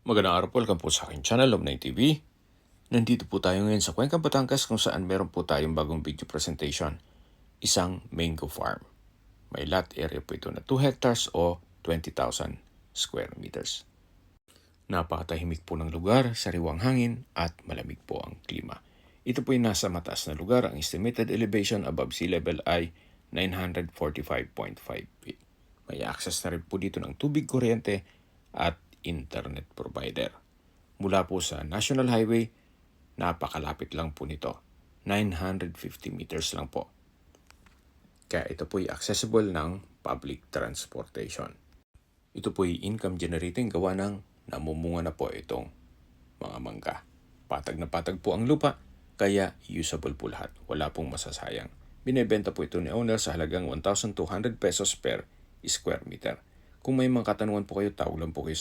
Magandang araw po, welcome po sa aking channel, Love9 TV. Nandito po tayo ngayon sa Cuenca, Batangas kung saan meron po tayong bagong video presentation. Isang mango farm. May lot area po ito na 2 hectares o 20,000 square meters. Napakatahimik po ng lugar, sariwang hangin at malamig po ang klima. Ito po ay nasa mataas na lugar. Ang estimated elevation above sea level ay 945.5 feet. May access na rin po dito ng tubig, kuryente at internet provider. Mula po sa National Highway, napakalapit lang po nito. 950 meters lang po. Kaya ito po ay accessible ng public transportation. Ito po ay income generating gawa ng namumunga na po itong mga mangga. Patag na patag po ang lupa, kaya usable po lahat. Wala pong masasayang. Binebenta po ito ni owner sa halagang 1,200 pesos per square meter. Kung may mga katanungan po kayo, tawag lang po kayo